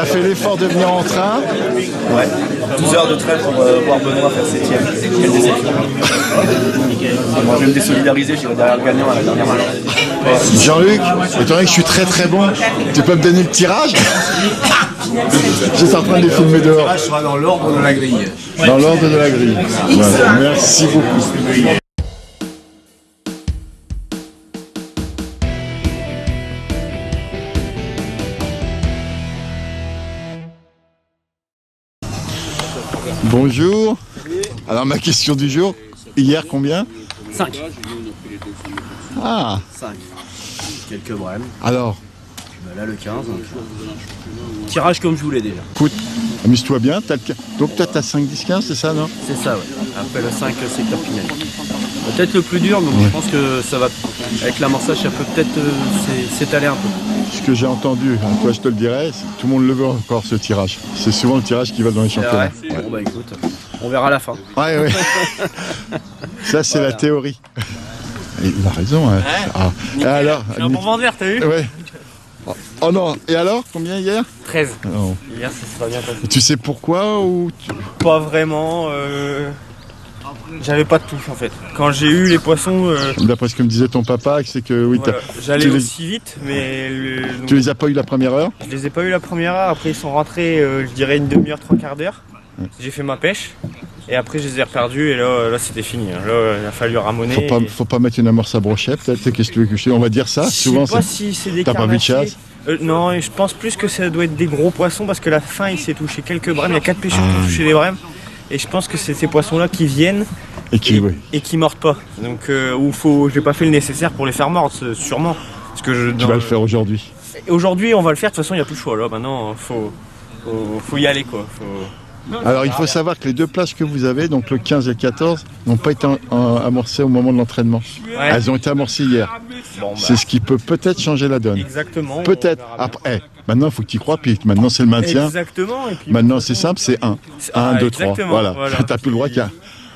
T'as fait l'effort de venir en train? Ouais, 12 heures de train pour voir Benoît faire 7ème. Quelle déception. Moi, je vais me désolidariser, j'irai derrière le gagnant à la dernière manche. Jean-Luc, étant donné que je suis très très bon, tu peux me donner le tirage? J'étais en train de les filmer dehors. Le tirage sera dans l'ordre de la grille. Dans l'ordre de la grille. Voilà. Merci beaucoup. Bonjour. Alors ma question du jour, hier combien? 5. Ah. 5. Quelques brèmes. Alors, Là le 15. Tirage comme je voulais déjà. écoute, amuse-toi bien. Donc toi t'as 5, 10, 15, c'est ça, non? C'est ça, ouais. Après le 5, secteur Pinel. Peut-être le plus dur, donc je pense que ça va, avec l'amorçage, ça peut peut-être s'étaler un peu. Ce que j'ai entendu, hein, toi je te le dirais, tout le monde le veut encore ce tirage. C'est souvent le tirage qui va dans les championnats. Ouais. Bon bah écoute, on verra à la fin. Ouais. Ça c'est la théorie. Et il a raison. Hein. Ouais. Ah. Et alors, Je suis un bon vendeur, t'as vu? Ouais. Oh non, et alors, combien hier? 13. Non. Hier, ça sera bien passé. Tu sais pourquoi ou Pas vraiment. J'avais pas de touche en fait. Quand j'ai eu les poissons, D'après ce que me disait ton papa, c'est que oui, voilà, j'allais tu les- aussi vite, mais tu les as pas eu la première heure? je les ai pas eu la première heure. Après, ils sont rentrés, je dirais une demi-heure, 3/4 d'heure. J'ai fait ma pêche. Et après, je les ai reperdus et là c'était fini. Là, il a fallu ramoner. Faut pas mettre une amorce à brochet, peut-être. Qu'est-ce que tu veux que je dise? On va dire ça. Je Souvent, sais pas si c'est des t'as pas vu de carnassiers. chasse? Non, et je pense plus que ça doit être des gros poissons parce que la fin il s'est touché quelques brèmes. Il y a 4 pêcheurs qui ont touché des brèmes. Et je pense que c'est ces poissons-là qui viennent Et qui, oui. et qui mordent pas. Donc, j'ai pas fait le nécessaire pour les faire mordre, sûrement. Parce que Tu vas le faire aujourd'hui. Aujourd'hui, on va le faire. De toute façon, il n'y a plus le choix. Là, maintenant, faut y aller, quoi. Alors il faut savoir que les deux places que vous avez, donc le 15 et le 14, n'ont pas été amorcées au moment de l'entraînement. Ouais. Elles ont été amorcées hier. Bon, bah, C'est ce qui peut peut-être changer la donne. exactement. Peut-être. On verra bien. Après, maintenant il faut que tu y crois, puis maintenant c'est le maintien. Exactement. Et puis, Maintenant c'est simple, c'est 1. 1, 2, 3. exactement, Voilà. voilà. T'as plus le droit qu'il y a.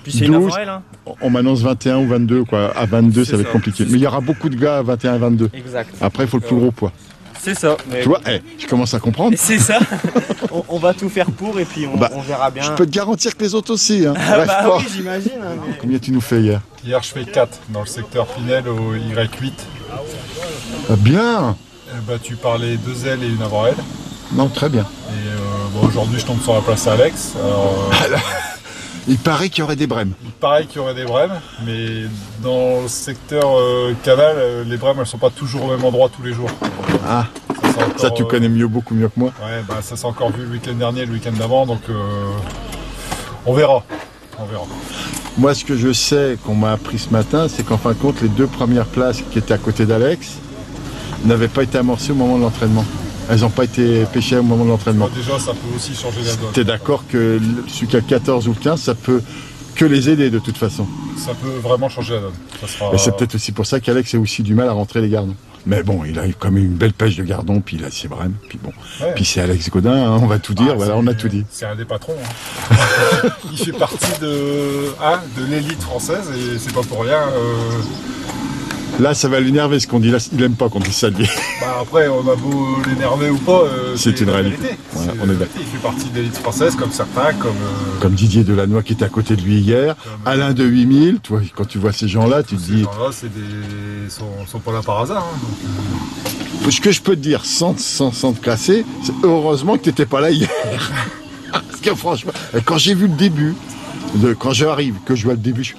Puis c'est une 12, avril, hein. on m'annonce 21 ou 22, quoi. À 22, C'est ça va être ça, compliqué. c'est Mais il y aura beaucoup de gars à 21 et 22. Exact. Après, il faut le plus gros poids. C'est ça. Mais Tu vois, je commence à comprendre. c'est ça. on va tout faire pour et puis Bah, on verra bien. Je peux te garantir que les autres aussi. Hein. Ah Rêve bah pas. oui, j'imagine. Hein, mais- Combien tu nous fais hier? Hier, je fais 4 dans le secteur Pinel au Y8. Bien. Bah, tu parlais 2 ailes et une avant aile. Non, très bien. Et bon, aujourd'hui, je tombe sur la place Alex. Alors, Il paraît qu'il y aurait des brèmes. il paraît qu'il y aurait des brèmes, mais dans le secteur canal, les brèmes, elles sont pas toujours au même endroit tous les jours. Ah, c'est encore, ça tu connais beaucoup mieux que moi. Ouais, bah, ça s'est encore vu le week-end dernier, le week-end d'avant, donc on verra. On verra. Moi, ce que je sais qu'on m'a appris ce matin, c'est qu'en fin de compte, les deux premières places qui étaient à côté d'Alex n'avaient pas été amorcées au moment de l'entraînement. Elles n'ont pas été pêchées au moment de l'entraînement. Déjà, ça peut aussi changer la donne. T'es d'accord que celui qui a le 14 ou le 15, ça peut que les aider de toute façon. Ça peut vraiment changer la donne. Ça sera... Et c'est peut-être aussi pour ça qu'Alex a aussi du mal à rentrer les gardons. Mais bon, il a quand même une belle pêche de gardons, puis il a ses brèmes, puis bon. Ouais. Puis c'est Alex Godin, hein, on va tout dire, voilà, on a tout dit. C'est un des patrons. Hein. Il fait partie de l'élite française et c'est pas pour rien. Là, ça va l'énerver ce qu'on dit, là, il aime pas qu'on dise ça de lui. Bah après, on a beau l'énerver ou pas, C'est une la réalité. vérité. Voilà, C'est on est la d'accord. vérité. Il fait partie de l'élite française comme certains, Comme Didier Delannoy qui était à côté de lui hier, Alain de 8000, toi, quand tu vois ces gens-là, tu te ces dis... gens-là, sont pas là par hasard. Hein, donc, Ce que je peux te dire, sans te classer, c'est heureusement que tu n'étais pas là hier. Parce que franchement, quand j'ai vu le début, quand j'arrive, que je vois le début, je suis...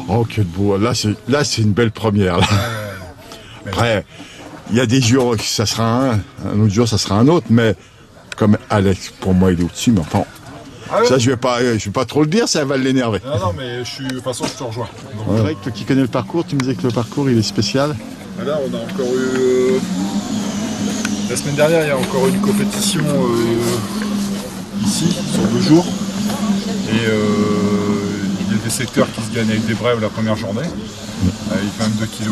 Oh, que beau, là c'est une belle première. Là. Après, il y a des jours, ça sera un autre jour, ça sera un autre, mais comme Alex, pour moi, il est au-dessus, mais enfin... Ça, je vais pas trop le dire, ça va l'énerver. non, mais de toute façon, je te rejoins. Donc, C'est vrai que toi qui connais le parcours, tu me disais que le parcours, il est spécial. là, on a encore eu... La semaine dernière, il y a encore une compétition ici, sur 2 jours. Et il y a des secteurs qui se gagnent avec des brèves la première journée. Avec 22 kg,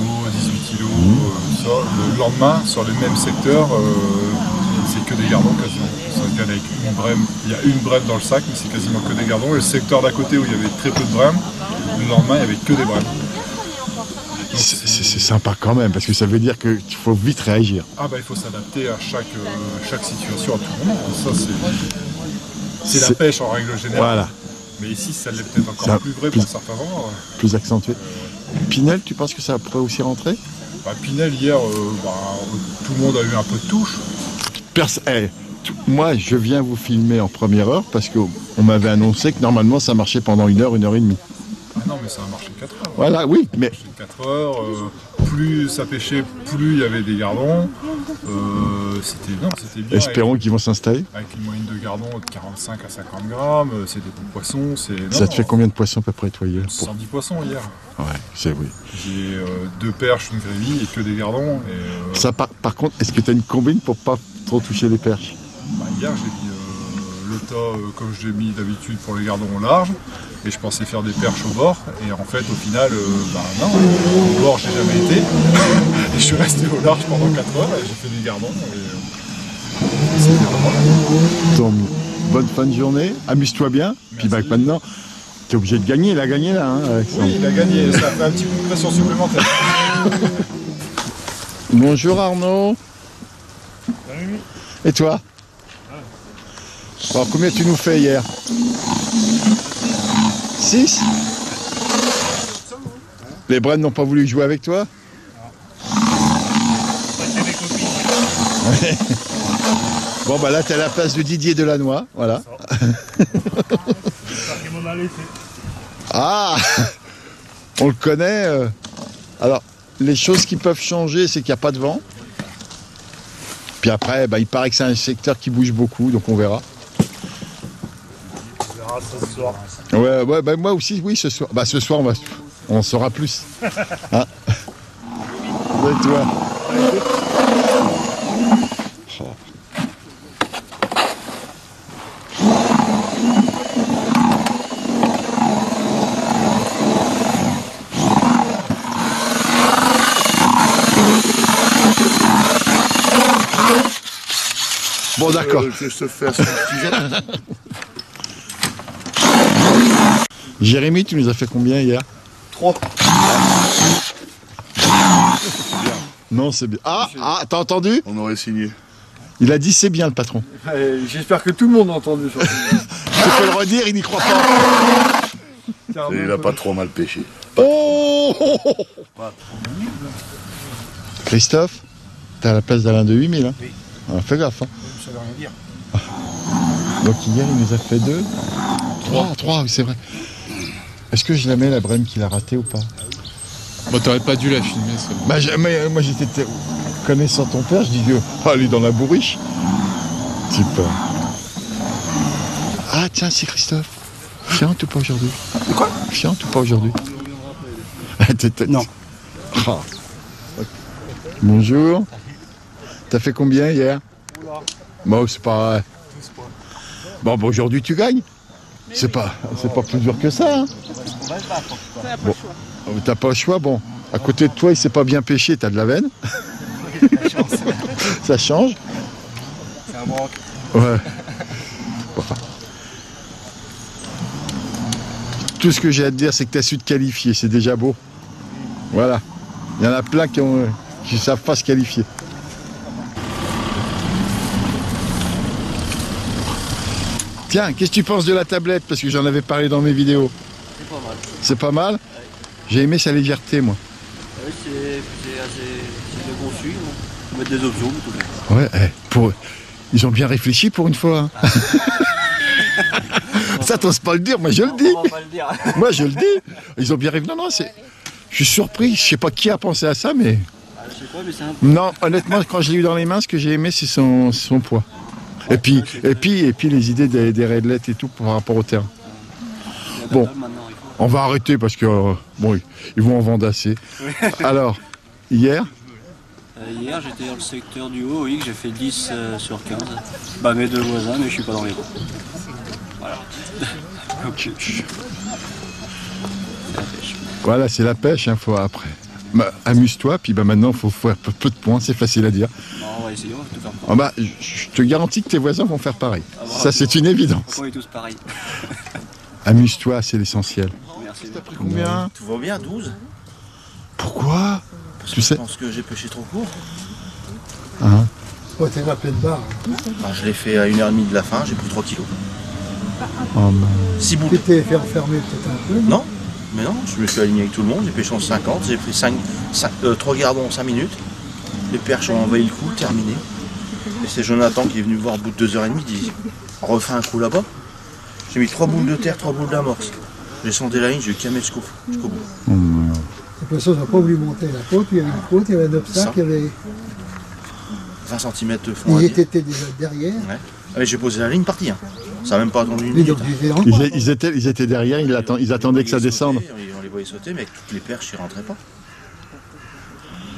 18 kg, ça. Le lendemain, sur les mêmes secteurs, c'est que des gardons quasiment. Ça se gagne avec une brème. Il y a une brème dans le sac, mais c'est quasiment que des gardons. Et le secteur d'à côté où il y avait très peu de brèmes, le lendemain, il n'y avait que des brèmes. C'est sympa quand même, parce que ça veut dire qu'il faut vite réagir. Ah bah il faut s'adapter à chaque situation, à tout moment. Ça c'est la pêche en règle générale. Voilà. Mais ici ça l'est peut-être encore plus vrai pour certains endroits. Plus accentué. Pinel, tu penses que ça pourrait aussi rentrer? Bah, Pinel hier, tout le monde a eu un peu de touche. Moi, je viens vous filmer en première heure parce qu'on m'avait annoncé que normalement ça marchait pendant 1 heure, 1 heure et demie. Ah non, mais ça a marché 4 heures. Voilà, oui, mais... 4 heures, plus ça pêchait, plus il y avait des gardons. C'était bien. Espérons qu'ils vont s'installer. Avec une moyenne de gardons de 45 à 50 grammes, c'est des bons poissons. Ça te fait combien de poissons à peu près, toi, hier? 110 poissons hier. Ouais, c'est oui. J'ai 2 perches, une gréville et que des gardons. Et, ça, par contre, est-ce que tu as une combine pour pas trop toucher les perches? Hier, j'ai mis le tas comme j'ai mis d'habitude pour les gardons au large. Et je pensais faire des perches au bord. Et en fait, au final, non, au bord, j'ai jamais été. Et je suis resté au large pendant 4 heures et j'ai fait des gardons. Donc, bonne fin de journée, amuse-toi bien. Puis maintenant, tu es obligé de gagner, il a gagné là. Hein, oui, il a gagné, ça fait un petit peu de pression supplémentaire. Bonjour Arnaud. Salut. Et toi? Alors, combien tu nous fais hier? 6? Les Brennes n'ont pas voulu jouer avec toi? Bon bah là t'es à la place de Didier Delannoy, voilà. Ah, on le connaît. Alors les choses qui peuvent changer, c'est qu'il n'y a pas de vent. Puis après, il paraît que c'est un secteur qui bouge beaucoup, donc on verra. On verra ce soir. Ouais, moi aussi, oui, ce soir. Ce soir, on en saura plus. Hein? Et toi? Oh. Bon, d'accord. Que je te fasse un petit jet. Jérémy, tu nous as fait combien hier? 3. Non, c'est bien. Ah, t'as entendu? On aurait signé. Il a dit c'est bien le patron. J'espère que tout le monde a entendu ça. Tu peux le redire, il n'y croit pas. Et il a pas trop mal pêché. Oh, Christophe, t'es à la place d'Alain de 8000. Hein? Oui. Alors, fais gaffe. Hein. Ça veut rien dire. Donc hier, il nous a fait 2. 3, oui, c'est vrai. Est-ce que je la mets, la brème qu'il a ratée ou pas? Bon, t'aurais pas dû la filmer, ça. Moi, j'étais connaissant ton père, je dis que elle est dans la bourriche. Super. Ah, tiens, c'est Christophe. Fiante ou pas aujourd'hui? Quoi? Fiante ou pas aujourd'hui? Non. Ah. Bonjour. T'as fait combien hier? Bon, c'est pas... Bon, aujourd'hui tu gagnes. C'est pas plus dur que ça. Hein. Bon, t'as pas le choix. Bon, à côté de toi, il s'est pas bien pêché, t'as de la veine. Ça change. C'est un branque. Ouais. Bon. Tout ce que j'ai à te dire, c'est que t'as su te qualifier, c'est déjà beau. Voilà. Il y en a plein qui ne savent pas se qualifier. Tiens, qu'est-ce que tu penses de la tablette? Parce que j'en avais parlé dans mes vidéos. C'est pas mal. C'est pas mal? J'ai aimé sa légèreté, moi. Oui, c'est assez bien conçu. Faut mettre des options, tout le monde. Ouais, ils ont bien réfléchi pour une fois. Hein. Ça, t'oses pas le dire, moi je le dis. On va pas le dire. Moi je le dis. Ils ont bien réfléchi. Non, je suis surpris. Je sais pas qui a pensé à ça, mais... Je sais pas, mais c'est un... Non, honnêtement, quand je l'ai eu dans les mains, ce que j'ai aimé, c'est son poids. Et puis les idées des raidelettes et tout par rapport au terrain. Bon, on va arrêter parce que ils vont en vendre assez. Alors, hier? Hier, j'étais dans le secteur du haut, oui, que j'ai fait 10 sur 15. Bah, mes 2 voisins, mais je suis pas dans les rangs. Voilà. Voilà, c'est la pêche, hein, faut après. Amuse-toi, puis maintenant, il faut faire peu de points, c'est facile à dire. Non, on va essayer, on va tout faire. Je te garantis que tes voisins vont faire pareil. Ça, c'est une évidence. On est tous pareils. Amuse-toi, c'est l'essentiel. Merci. T'as pris combien? Tout va bien, 12. Pourquoi? Parce Tu que sais. je pense que j'ai pêché trop court. Hein? Oh, t'es à pleine barre. Enfin, je l'ai fait à 1h30 de la fin, j'ai pris 3 kilos. Oh, non. 6 boules. Tu t'es fait enfermer peut-être un peu. Non, mais non, je me suis aligné avec tout le monde, j'ai pêché en 50, j'ai pris 3 gardons en 5 minutes. Les perches ont envahi le coup, terminé. Et c'est Jonathan qui est venu me voir au bout de 2h30, il dit refais un coup là-bas. J'ai mis 3 boules de terre, 3 boules d'amorce. J'ai sondé la ligne, j'ai eu camé jusqu'au bout. Les poissons n'ont pas voulu monter la côte, il y avait une côte, il y avait un obstacle, il y avait... 20 cm de fond. Ils étaient déjà derrière. Ouais. Ah, mais j'ai posé la ligne, parti. Hein. Ça n'a même pas attendu une Mais minute. donc, ils étaient dans le coin. Ils étaient derrière, ils attendaient que ça descende. On les voyait sauter, mais avec toutes les perches, ils ne rentraient pas.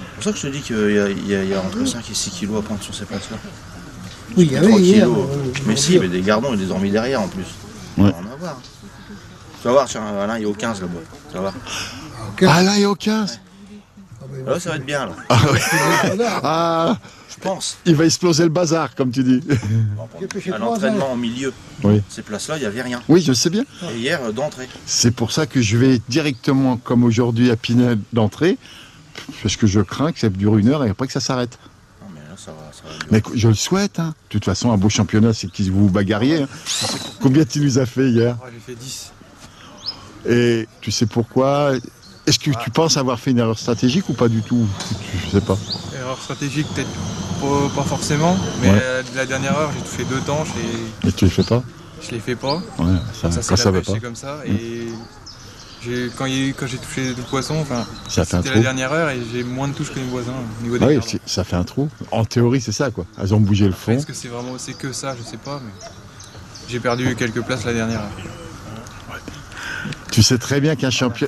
C'est pour ça que je te dis qu'il y a entre 5 et 6 kilos à prendre sur ces places-là. Oui, il y avait 3 hier. kilos. Mais si, mais des gardons et des dormis derrière en plus. On va en avoir. Tu vas voir, tiens, Alain, il est au 15 là-bas. Tu vas voir. Ah là, il est au 15. Là, ça va être bien, là. Ah, ouais. Ah, Je pense. il va exploser le bazar, comme tu dis. J'ai pêché À 3 ans. l'entraînement en milieu, Oui. ces places-là, il n'y avait rien. Oui, je sais bien. Et hier, d'entrée. C'est pour ça que je vais directement, comme aujourd'hui, à Pinel d'entrée, parce que je crains que ça dure 1 heure et après que ça s'arrête. Non, mais là, ça va durer. Mais je le souhaite. Hein. De toute façon, un beau championnat, c'est qu'ils vous bagarriez. Hein. Combien tu nous as fait hier? J'ai fait 10. Et tu sais pourquoi? Est-ce que tu penses avoir fait une erreur stratégique ou pas du tout? Je sais pas. Erreur stratégique, peut-être pas forcément, mais Ouais. la dernière heure, j'ai tout fait 2 temps, Mais tu les fais pas? je les fais pas. Ouais, ça, Ça, quand c'est ça la va pêche, pas. c'est comme ça. Et quand j'ai touché le poisson, enfin, Ça fait un c'était trou. la dernière heure et j'ai moins de touches que mes voisins au niveau des Ah oui, gardons. ça fait un trou. En théorie, c'est ça, quoi. Elles ont bougé le fond. Est-ce que c'est que ça, je sais pas, mais j'ai perdu quelques places la dernière heure. Tu sais très bien qu'un champion...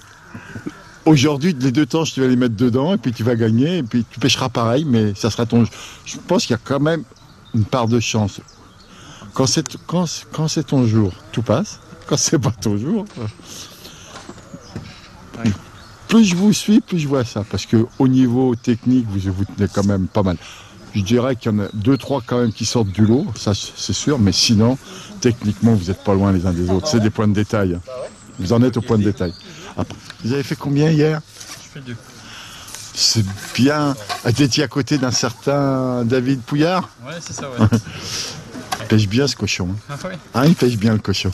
Aujourd'hui, les 2 temps, tu vas les mettre dedans, et puis tu vas gagner, et puis tu pêcheras pareil, mais ça sera ton... Je pense qu'il y a quand même une part de chance. Quand c'est ton jour, tout passe. Quand c'est pas ton jour... Ouais. Plus je vous suis, plus je vois ça. Parce que au niveau technique, vous tenez quand même pas mal. Je dirais qu'il y en a 2-3 quand même qui sortent du lot, ça c'est sûr, mais sinon, techniquement, vous n'êtes pas loin les uns des autres. C'est des points de détail. Vous en êtes au point de détail. Après, vous avez fait combien hier? Je fais 2. C'est bien. Vous étiez à côté d'un certain David Pouillard? Ouais, c'est ça, ouais. Il pêche bien ce cochon. Hein. Ah ouais. Hein, il pêche bien le cochon.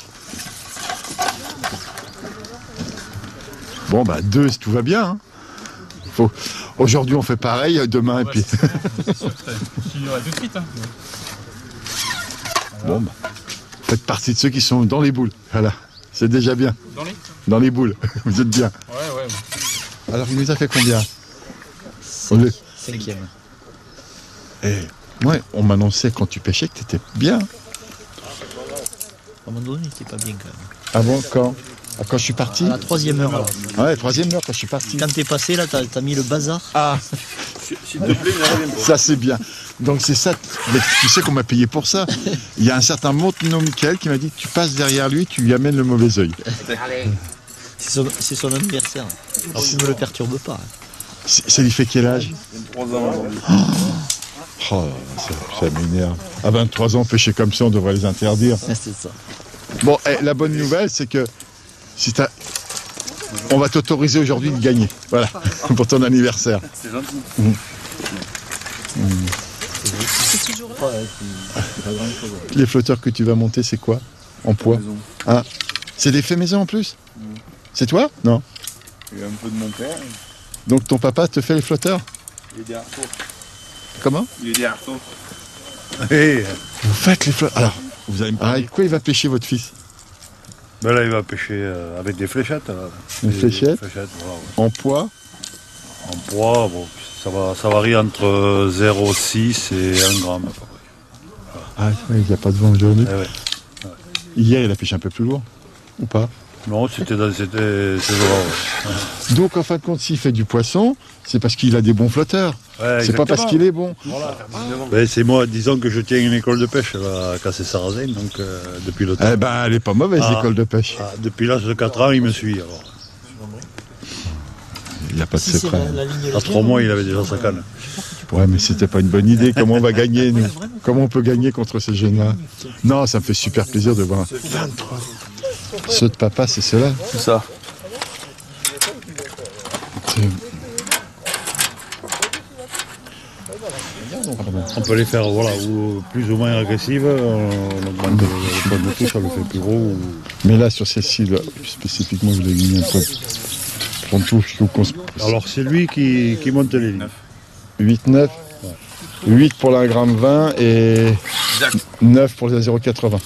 Bon, bah 2, tout va bien. Hein. Aujourd'hui, on fait pareil, demain, et puis... C'est sûr que tu continueras tout de suite. Hein. Bon, bah, faites partie de ceux qui sont dans les boules. Voilà, c'est déjà bien. Dans les boules, vous êtes bien. Ouais. Alors, il nous a fait combien? 5e. Et ouais, on m'annonçait quand tu pêchais que tu étais bien. À un moment donné, c'était pas bien quand même. Ah bon, quand? Quand je suis parti? À la 3e heure, alors. Ouais, 3e heure quand je suis parti. Quand t'es passé, là, t'as mis le bazar. Ah, S'il te plaît, ne reviens pas. ça c'est bien. Donc c'est ça, mais tu sais qu'on m'a payé pour ça. Il y a un certain Montenot Michael qui m'a dit que tu passes derrière lui, tu lui amènes le mauvais œil. C'est son anniversaire. Alors tu ne le perturbes pas. Ça lui fait quel âge? 23 ans aujourd'hui. Oh, ça m'énerve. À 23 ans, pêcher comme ça, on devrait les interdire. C'est ça. Bon, la bonne nouvelle, c'est que si on va t'autoriser aujourd'hui de gagner. Voilà, pour ton anniversaire. C'est gentil. C'est toujours là. Les flotteurs que tu vas monter, c'est quoi? En poids? Ah, c'est des faits maison en plus? C'est toi? Non. Il y a un peu de mon père. Donc ton papa te fait les flotteurs? Il est des arceaux. Comment? Il est des arceaux. Vous faites les flotteurs. Alors, vous allez... avec quoi il va pêcher votre fils? Ben là, il va pêcher avec des fléchettes. Là. Des fléchettes? Voilà, ouais. En poids? En poids, bon, ça varie entre 0,6 et 1 gramme. À peu près. Ah, il n'y a pas de vent aujourd'hui. Eh ouais. Hier, il a pêché un peu plus lourd? Ou pas? Non, c'était ces jours-là. Ouais. Donc, en fin de compte, s'il fait du poisson, c'est parce qu'il a des bons flotteurs. Ouais, c'est pas parce qu'il est bon. Voilà. Ben, c'est moi, disons que je tiens une école de pêche à Cassé-Sarrazin, donc depuis le temps. Eh ben, elle est pas mauvaise, l'école de pêche. Depuis l'âge de 4 ans, il me suit. Alors. Il n'y a pas de secret. À 3 mois, il avait déjà sa canne. Ouais, mais c'était pas une bonne idée. Comment on va gagner, nous? Comment on peut gagner contre ces jeunes-là? Non, ça me fait super plaisir de voir. 23. Ceux de papa, c'est ceux-là? C'est ça. On peut les faire voilà, ou plus ou moins agressives, on augmente le point de touche, ça le fait plus gros. Ou... Mais là, sur celle-ci, là, spécifiquement, vous l'avez mis un peu point de touche. Alors c'est lui qui monte les lignes. 8-9, 8 pour la 1,20 g et 9 pour les 0,80.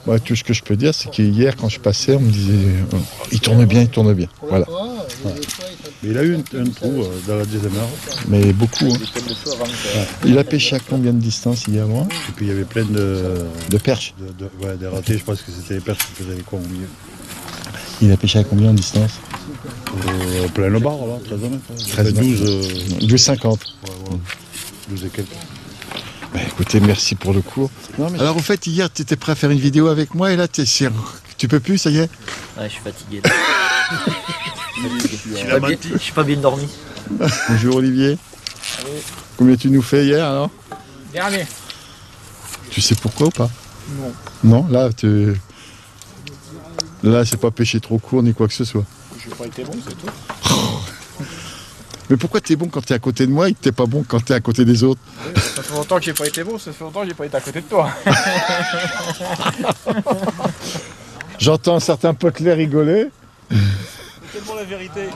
Ouais, tout ce que je peux dire, c'est qu'hier, quand je passais, on me disait il tourne bien, il tourne bien. Voilà. Ouais. Mais il a eu un trou dans la deuxième heure. Mais beaucoup. Hein. Il a pêché à combien de distance hier, moi? Et puis il y avait plein de perches. Ouais, des ratés, je pense que c'était les perches qui faisaient les cons au milieu. Il a pêché à combien de distance? Plein le bar, là, 13 mètres. 13 12, 12,50. Ouais, 12 et quelques. Bah, écoutez, merci pour le cours. Non, mais... Alors, au fait, hier, tu étais prêt à faire une vidéo avec moi et là, tu peux plus, ça y est? Ouais, je suis fatigué. Je suis pas bien dormi. Bonjour, Olivier. Combien tu nous fais hier, alors? Dernier. Tu sais pourquoi ou pas? Non. Non, là, c'est pas pêcher trop court ni quoi que ce soit. Je n'ai pas été bon, c'est tout. Mais pourquoi t'es bon quand t'es à côté de moi et que t'es pas bon quand t'es à côté des autres? Ça fait longtemps que j'ai pas été bon, ça fait longtemps que j'ai pas été à côté de toi. J'entends certains potelets rigoler. C'est tellement la vérité.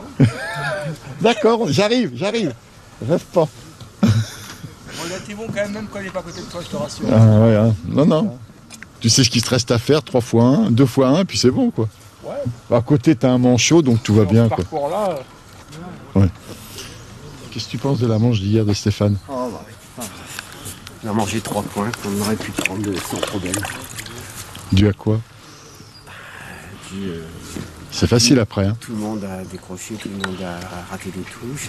D'accord, j'arrive. Rêve pas. Bon, il a été bon quand même quand il est pas à côté de toi, je te rassure. Ah ouais, hein. Non. Tu sais ce qu'il te reste à faire, 3 fois 1, 2 fois 1, puis c'est bon, quoi. Ouais. À côté, t'as un manchot, donc tout va bien, quoi. Parcours-là. Ouais. Qu'est-ce que tu penses de la manche d'hier de Stéphane? Oh bah oui. On a mangé 3 points qu'on aurait pu prendre sans problème. Dû à quoi? C'est facile après. Hein. Tout le monde a décroché, tout le monde a raté des touches.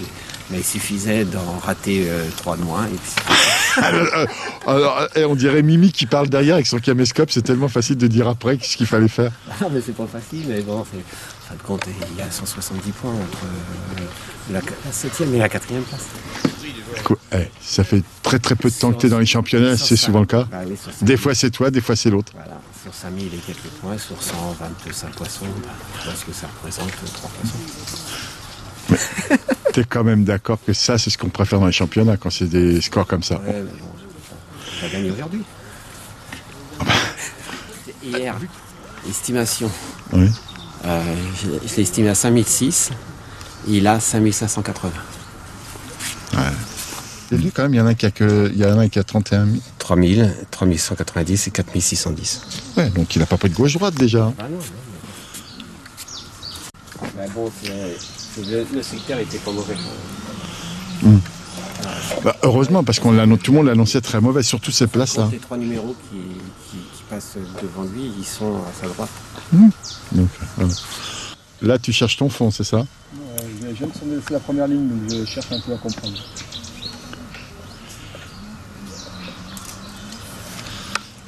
Mais il suffisait d'en rater 3 de moins. Et puis alors, on dirait Mimi qui parle derrière avec son caméscope. C'est tellement facile de dire après ce qu'il fallait faire. Non, mais c'est pas facile. Mais bon, ça te compte, il y a 170 points entre la 7e et la 4e place. Ça fait très peu de temps que tu es dans les championnats, c'est souvent le cas. Bah oui, des fois c'est toi, des fois c'est l'autre. Voilà, sur 5000 et quelques points, sur 125 poissons, je vois ce que ça représente 3 poissons. Tu es quand même d'accord que ça, c'est ce qu'on préfère dans les championnats, quand c'est des scores comme ça. Ouais, mais bon, on va gagner aujourd'hui. Hier, estimation. Oui. Je l'ai estimé à 5006, il a 5580. Ouais. Et lui, quand même, il y en a qui a 31 000. 3000, 3190 et 4610. Ouais, donc il n'a pas pris de gauche-droite déjà. Ah non. Mais bon, le secteur était pas mauvais. Bah, heureusement, parce que tout le monde l'annonçait très mauvais, surtout ces places-là. Les 3 numéros qui passent devant lui, ils sont à sa droite. Donc, voilà. Là, tu cherches ton fond, c'est ça? Je viens de sonner la première ligne, donc je cherche un peu à comprendre.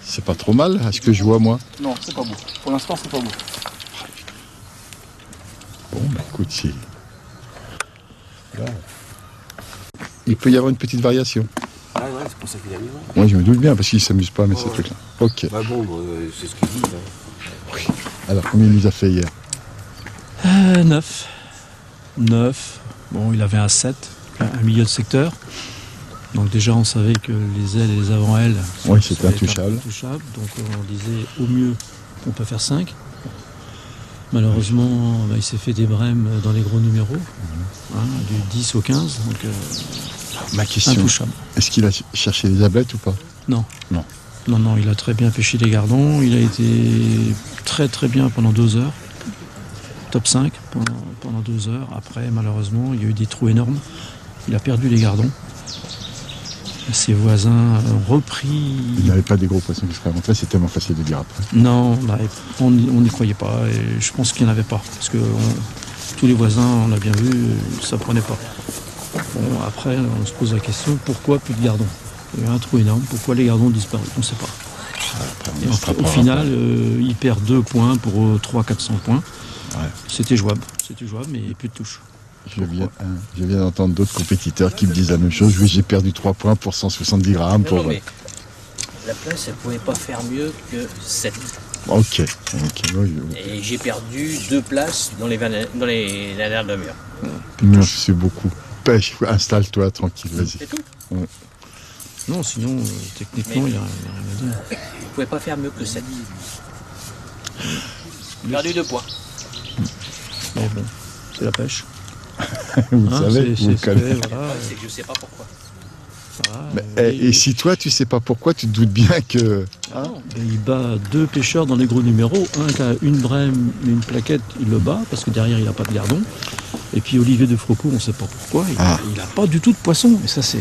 C'est pas trop mal, à ce que je vois, moi. Non, c'est pas beau. Pour l'instant, c'est pas beau. Bon, bah écoute, si. Là. Il peut y avoir une petite variation. Ah ouais, c'est pour ça qu'il a mis. Moi, je me doute bien, parce qu'il ne s'amuse pas à mettre ces trucs-là. Ok. Bah bon, c'est ce qu'il dit. Oui. Alors, combien il nous a fait hier? 9. Bon, il avait un 7, un milieu de secteur. Donc déjà, on savait que les ailes et les avant-ailes c'était intouchable. Donc on disait au mieux, on peut faire 5. Malheureusement, il s'est fait des brèmes dans les gros numéros, du 10 au 15. Donc, ma question, intouchable. Est-ce qu'il a cherché les ablettes ou pas? Non. Non, il a très bien pêché les gardons. Il a été très bien pendant 2 heures. Top 5 pendant 2 heures. Après, malheureusement, il y a eu des trous énormes. Il a perdu les gardons. Ses voisins ont repris. Il n'avait pas des gros poissons qui seraient rentrés, c'est tellement facile de dire après. Non, on n'y croyait pas. Et je pense qu'il n'y en avait pas. Parce que tous les voisins, on l'a bien vu, ça ne prenait pas. Bon, après, on se pose la question, pourquoi plus de gardons? Il y a eu un trou énorme, pourquoi les gardons ont disparu? On ne sait pas. Au final, il perd 2 points pour 300-400 points. Ouais. C'était jouable, mais plus de touches. Je viens d'entendre d'autres compétiteurs qui me disent la même chose. Oui, j'ai perdu 3 points pour 170 grammes. Mais la place, elle ne pouvait pas faire mieux que 7. Ok. Et j'ai perdu 2 places dans les dernières demi-heures. Non, c'est beaucoup. pêche, installe-toi tranquille, vas-y. C'est tout. Non, sinon, techniquement, il n'y a rien à dire. Vous pouvez pas faire mieux que 7. Perdu 2 points. Mais bon, c'est la pêche. Vous savez, vous le connaissez. Voilà. C'est que je sais pas pourquoi. Voilà, Et si toi, tu sais pas pourquoi, tu te doutes bien que... Et il bat 2 pêcheurs dans les gros numéros. Un qui a une brème et une plaquette, il le bat, parce que derrière, il n'a pas de gardon. Et puis Olivier de Frocourt, on ne sait pas pourquoi, il n'a pas du tout de poisson. Et ça, c'est...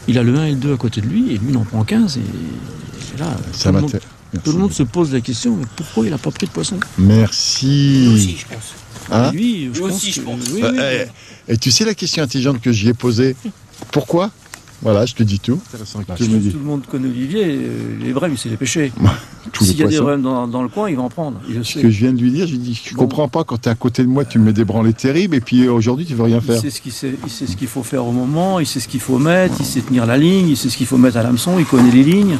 Il a le 1 et le 2 à côté de lui, et lui, il en prend 15. Et là, tout le monde se pose la question, mais pourquoi il n'a pas pris de poisson? Merci. Lui aussi, je pense. Hein? Lui aussi, je pense. Oui. Et tu sais la question intelligente que j'y ai posée? Pourquoi? Voilà, je te dis tout. Tout le monde connaît Olivier, les brèmes, il sait les pêcher. S'il y a des brèmes dans le coin, il va en prendre. Ce que je viens de lui dire, j'ai dit, je comprends pas, quand tu es à côté de moi, tu me mets des branlées terribles, et puis aujourd'hui, tu veux rien faire. Il sait ce qu'il faut faire au moment, il sait ce qu'il faut mettre, il sait tenir la ligne, il sait ce qu'il faut mettre à l'hameçon, il connaît les lignes.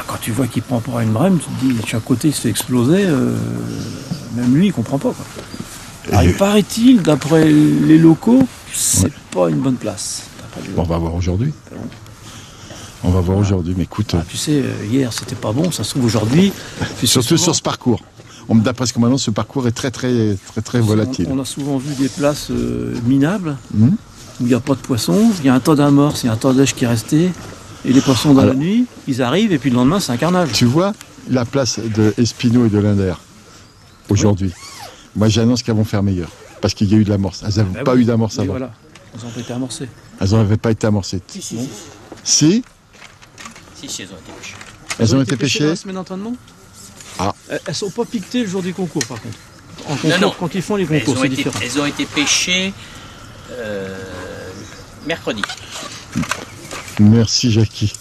Quand tu vois qu'il prend pas une brème, tu te dis, tu es à côté, il se fait exploser, même lui, il comprend pas. Quoi. Alors, il paraît-il, d'après les locaux, c'est pas une bonne place. On va voir aujourd'hui. On va voir aujourd'hui, mais écoute... Tu sais, hier, c'était pas bon, ça se trouve aujourd'hui... Surtout sur ce parcours. D'après ce qu'on m'annonce, ce parcours est très volatile. On a souvent vu des places minables, où il n'y a pas de poissons, il y a un tas d'amorces, il y a un tas d'èches qui est resté, et les poissons dans la nuit, ils arrivent, et puis le lendemain, c'est un carnage. Tu vois la place de Espino et de Linder, aujourd'hui. Moi, j'annonce qu'elles vont faire meilleur, parce qu'il y a eu de l'amorce. Elles n'avaient pas eu d'amorce avant. Voilà. Elles n'ont pas été amorcées. Elles n'avaient pas été amorcées. Si. Si, Si, elles ont été pêchées. Elles ont été pêchées la semaine d'entraînement. Elles sont pas piquetées le jour du concours, par contre. En concours, Non. Quand ils font les concours, c'est différent. Elles ont été pêchées mercredi. Merci, Jackie.